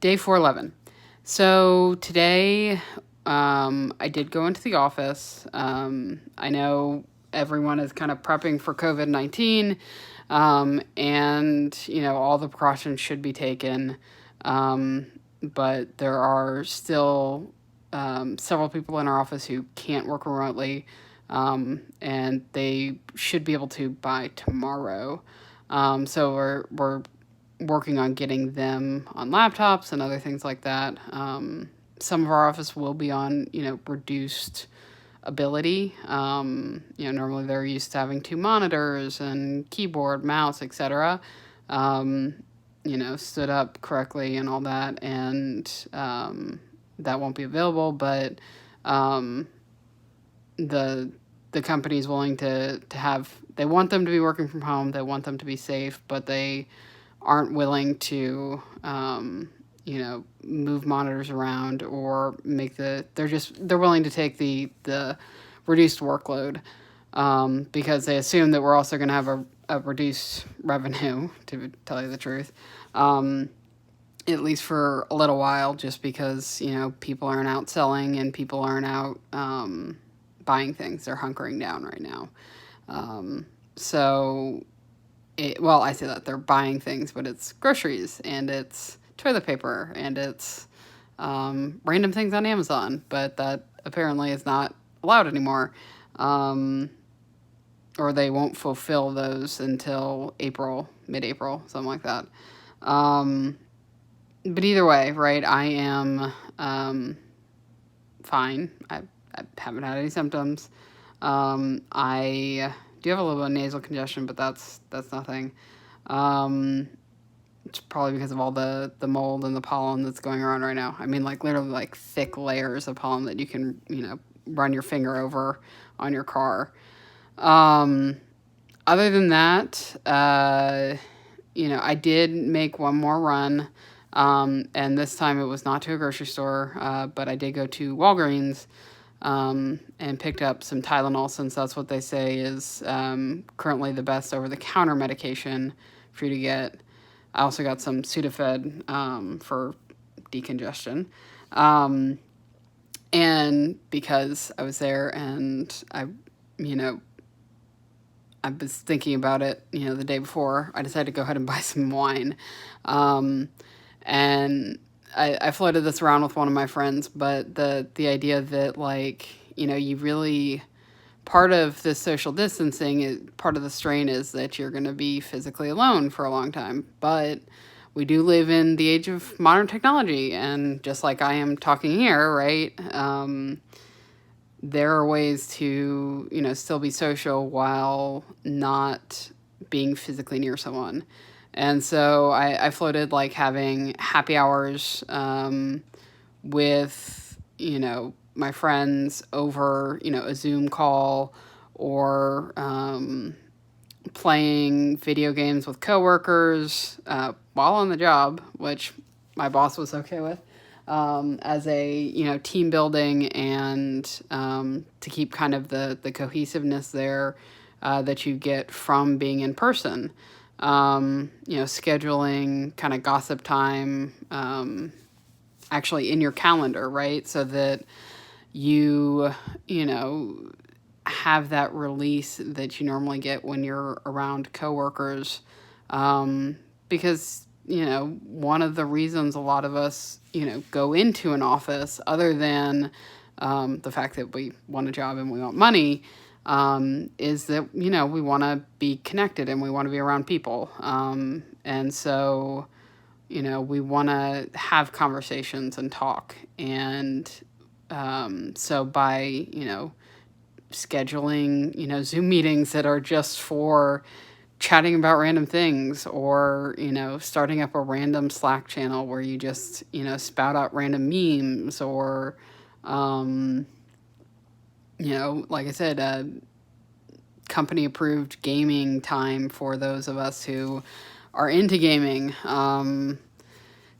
Day 411. So today, I did go into the office. I know everyone is kind of prepping for COVID-19, and, all the precautions should be taken. But there are still several people in our office who can't work remotely, and they should be able to by tomorrow. So we're working on getting them on laptops and other things like that. Some of our office will be on, reduced ability. Normally they're used to having two monitors and keyboard, mouse, etc. Stood up correctly and all that, and that won't be available. But the the company is willing to have. They want them to be working from home. They want them to be safe, but they aren't willing to move monitors around or make they're willing to take the reduced workload, because they assume that we're also going to have a reduced revenue, to tell you the truth, at least for a little while, just because people aren't out selling and people aren't out buying things. They're hunkering down right now. I say that they're buying things, but it's groceries and it's toilet paper and it's random things on Amazon, but that apparently is not allowed anymore. Or they won't fulfill those until mid-April, something like that. But either way, right, I am fine. I haven't had any symptoms. I do have a little bit of nasal congestion, but that's nothing. It's probably because of all the mold and the pollen that's going around right now. I mean, literally thick layers of pollen that you can, run your finger over on your car. Other than that, I did make one more run, and this time it was not to a grocery store, but I did go to Walgreens, and picked up some Tylenol, since that's what they say is currently the best over-the-counter medication for you to get. I also got some Sudafed for decongestion. And because I was there and I was thinking about it, the day before, I decided to go ahead and buy some wine. And I floated this around with one of my friends, but the idea that you really, part of this social distancing, part of the strain is that you're going to be physically alone for a long time. But we do live in the age of modern technology, and just like I am talking here, right? There are ways to, still be social while not being physically near someone. And so I floated having happy hours with, my friends over, a Zoom call, or playing video games with coworkers while on the job, which my boss was okay with, as a, team building, and to keep kind of the cohesiveness there that you get from being in person. Scheduling kind of gossip time actually in your calendar, right? So that you have that release that you normally get when you're around coworkers. Because, one of the reasons a lot of us, go into an office, other than the fact that we want a job and we want money, is that, we want to be connected and we want to be around people. And so, we want to have conversations and talk. And so by, scheduling, Zoom meetings that are just for chatting about random things, or, starting up a random Slack channel where you just, spout out random memes, or, like I said, company approved gaming time for those of us who are into gaming.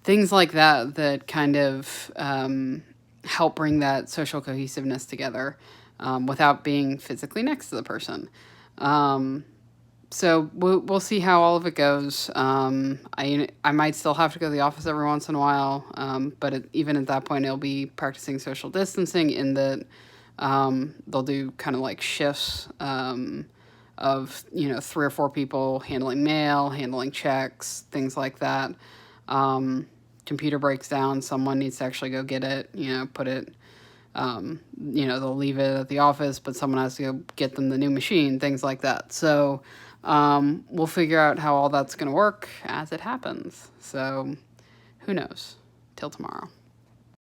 Things like that kind of help bring that social cohesiveness together, without being physically next to the person. So we'll see how all of it goes. I might still have to go to the office every once in a while, but even at that point, it'll be practicing social distancing in that they'll do kind of like shifts of 3 or 4 people handling mail, handling checks, things like that. Computer breaks down, someone needs to actually go get it, put it. They'll leave it at the office, but someone has to go get them the new machine, things like that. So we'll figure out how all that's going to work as it happens. So who knows? Till tomorrow.